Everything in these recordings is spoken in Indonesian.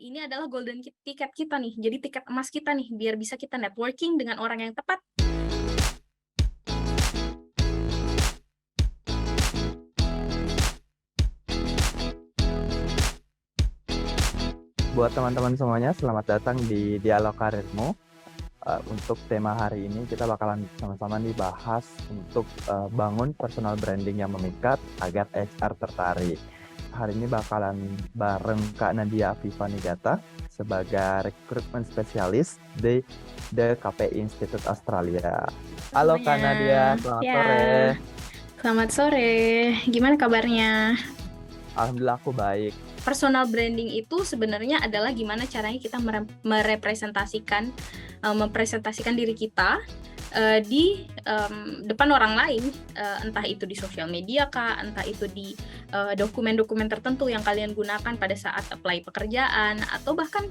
Ini adalah golden ticket kita nih, jadi tiket emas kita nih, biar bisa kita networking dengan orang yang tepat. Buat teman-teman semuanya, selamat datang di Dialog Karirmu. Untuk tema hari ini kita bakalan sama-sama nih bahas untuk bangun personal branding yang memikat agar HR tertarik. Hari ini bakalan bareng Kak Nadia Afifa Nigata sebagai recruitment specialist di The KPI Institute Australia. Halo Kak Nadia, selamat sore. Selamat sore, gimana kabarnya? Alhamdulillah aku baik. Personal branding itu sebenarnya adalah gimana caranya kita mempresentasikan diri kita di depan orang lain, entah itu di sosial media kah, entah itu di dokumen-dokumen tertentu yang kalian gunakan pada saat apply pekerjaan, atau bahkan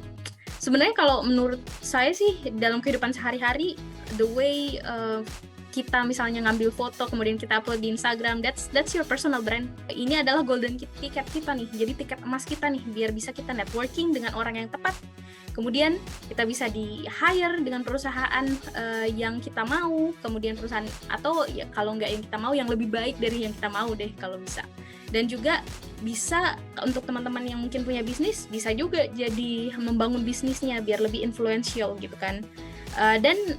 sebenarnya kalau menurut saya sih dalam kehidupan sehari-hari, the way kita misalnya ngambil foto kemudian kita upload di Instagram, that's your personal brand. Ini adalah golden ticket kita nih, jadi tiket emas kita nih, biar bisa kita networking dengan orang yang tepat. Kemudian kita bisa di hire dengan perusahaan yang kita mau, kemudian perusahaan atau ya kalau nggak yang kita mau, yang lebih baik dari yang kita mau deh kalau bisa. Dan juga bisa untuk teman-teman yang mungkin punya bisnis, bisa juga jadi membangun bisnisnya biar lebih influential gitu kan. Dan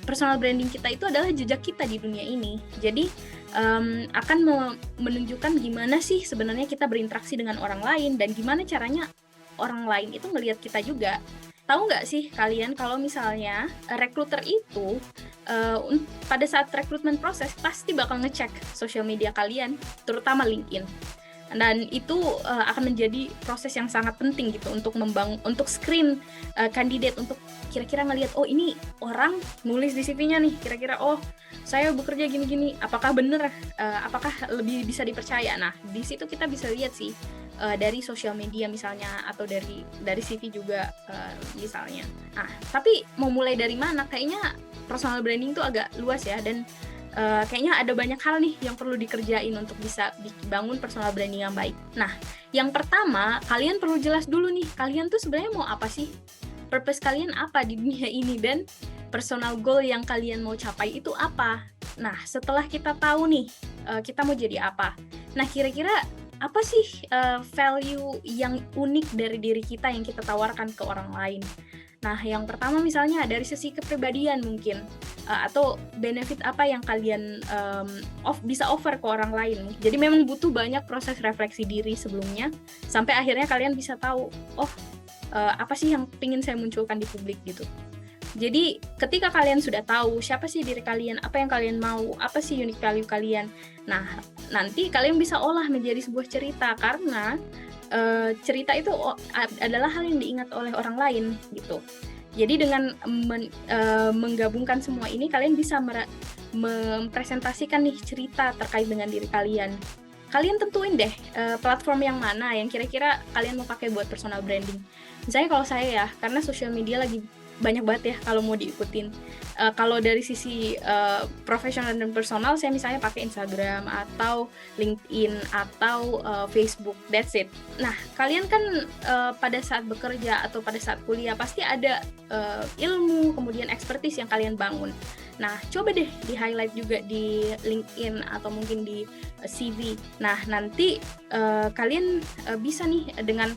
personal branding kita itu adalah jejak kita di dunia ini. Jadi akan menunjukkan gimana sih sebenarnya kita berinteraksi dengan orang lain dan gimana caranya orang lain itu ngelihat kita juga. Tahu nggak sih kalian kalau misalnya recruiter itu pada saat rekrutmen proses pasti bakal ngecek sosial media kalian, terutama LinkedIn. Dan itu akan menjadi proses yang sangat penting gitu untuk screen kandidat, untuk kira-kira ngelihat, oh ini orang nulis di CV-nya nih, kira-kira oh saya bekerja gini-gini, apakah bener, apakah lebih bisa dipercaya. Nah di situ kita bisa lihat sih dari sosial media misalnya, atau dari CV juga misalnya. Nah tapi mau mulai dari mana? Kayaknya personal branding itu agak luas ya, dan kayaknya ada banyak hal nih yang perlu dikerjain untuk bisa dibangun personal branding yang baik. Nah, yang pertama, kalian perlu jelas dulu nih, kalian tuh sebenarnya mau apa sih? Purpose kalian apa di dunia ini, dan personal goal yang kalian mau capai itu apa? Nah, setelah kita tahu nih, kita mau jadi apa? Nah, kira-kira apa sih value yang unik dari diri kita yang kita tawarkan ke orang lain? Nah, yang pertama misalnya dari sisi kepribadian mungkin, atau benefit apa yang kalian bisa offer ke orang lain. Jadi memang butuh banyak proses refleksi diri sebelumnya, sampai akhirnya kalian bisa tahu, oh apa sih yang ingin saya munculkan di publik gitu. Jadi ketika kalian sudah tahu siapa sih diri kalian, apa yang kalian mau, apa sih unique value kalian, nah nanti kalian bisa olah menjadi sebuah cerita, karena cerita itu adalah hal yang diingat oleh orang lain gitu. Jadi dengan menggabungkan semua ini, kalian bisa mempresentasikan nih cerita terkait dengan diri kalian. Kalian tentuin deh platform yang mana yang kira-kira kalian mau pakai buat personal branding. Misalnya kalau saya ya, karena social media lagi banyak banget ya kalau mau diikutin. Kalau dari sisi profesional dan personal, saya misalnya pakai Instagram atau LinkedIn atau Facebook, that's it. Nah, kalian kan pada saat bekerja atau pada saat kuliah pasti ada ilmu, kemudian expertise yang kalian bangun. Nah, coba deh di-highlight juga di LinkedIn atau mungkin di CV. Nah, nanti kalian bisa nih dengan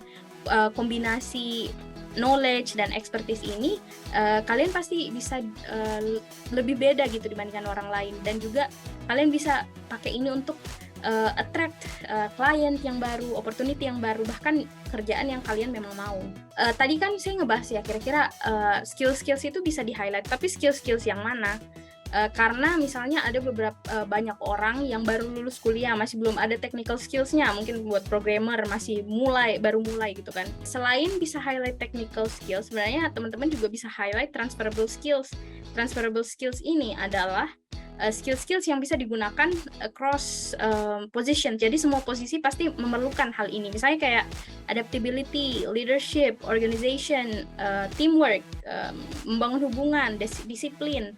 kombinasi knowledge dan expertise ini, kalian pasti bisa lebih beda gitu dibandingkan orang lain, dan juga kalian bisa pakai ini untuk attract klien yang baru, opportunity yang baru, bahkan kerjaan yang kalian memang mau. Tadi kan saya ngebahas ya kira-kira skills-skills itu bisa di-highlight, tapi skills-skills yang mana? Karena misalnya ada banyak orang yang baru lulus kuliah, masih belum ada technical skills-nya, mungkin buat programmer baru mulai gitu kan. Selain bisa highlight technical skills, sebenarnya teman-teman juga bisa highlight transferable skills. Transferable skills ini adalah skill-skills yang bisa digunakan across position. Jadi semua posisi pasti memerlukan hal ini. Misalnya kayak adaptability, leadership, organization, teamwork, membangun hubungan, disiplin.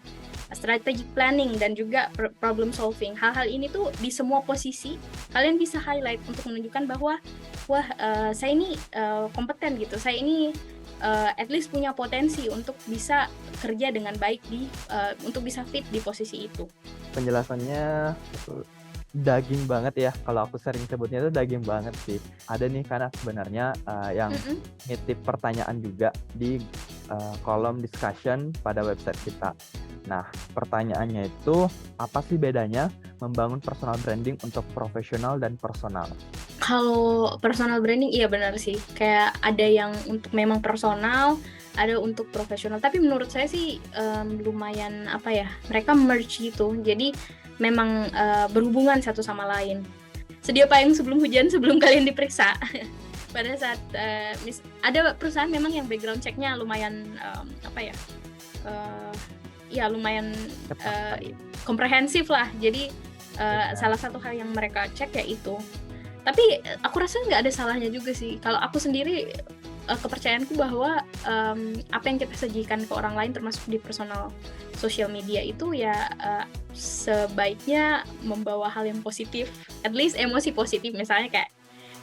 strategic planning, dan juga problem solving. Hal-hal ini tuh di semua posisi kalian bisa highlight untuk menunjukkan bahwa wah, saya ini kompeten gitu, saya ini at least punya potensi untuk bisa kerja dengan baik untuk bisa fit di posisi itu. Penjelasannya daging banget ya, kalau aku sering sebutnya itu daging banget sih. Ada nih karena sebenarnya yang nitip pertanyaan juga di kolom discussion pada website kita. Nah, pertanyaannya itu apa sih bedanya membangun personal branding untuk profesional dan personal? Kalau personal branding, iya benar sih. Kayak ada yang untuk memang personal, ada untuk profesional. Tapi menurut saya sih lumayan mereka merge gitu. Jadi memang berhubungan satu sama lain. Sedia payung sebelum hujan, sebelum kalian diperiksa. Pada saat ada perusahaan memang yang background check-nya lumayan lumayan komprehensif lah. Jadi salah satu hal yang mereka cek yaitu. Tapi aku rasa nggak ada salahnya juga sih. Kalau aku sendiri kepercayaanku bahwa apa yang kita sajikan ke orang lain termasuk di personal social media itu ya sebaiknya membawa hal yang positif, at least emosi positif. Misalnya kayak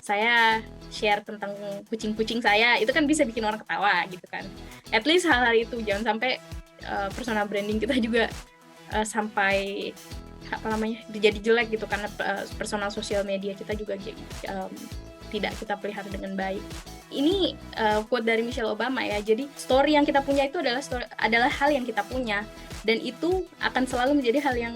saya share tentang kucing-kucing saya, itu kan bisa bikin orang ketawa gitu kan. At least hal-hal itu, jangan sampai personal branding kita juga sampai jadi jelek gitu, karena personal social media kita juga tidak kita pelihara dengan baik. Ini quote dari Michelle Obama ya. Jadi story yang kita punya itu adalah hal yang kita punya, dan itu akan selalu menjadi hal yang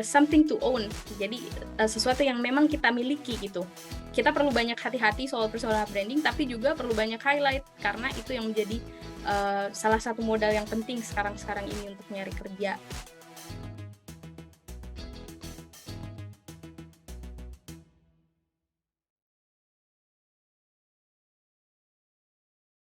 something to own. Jadi sesuatu yang memang kita miliki gitu. Kita perlu banyak hati-hati soal personal branding, tapi juga perlu banyak highlight, karena itu yang menjadi salah satu modal yang penting sekarang ini untuk nyari kerja.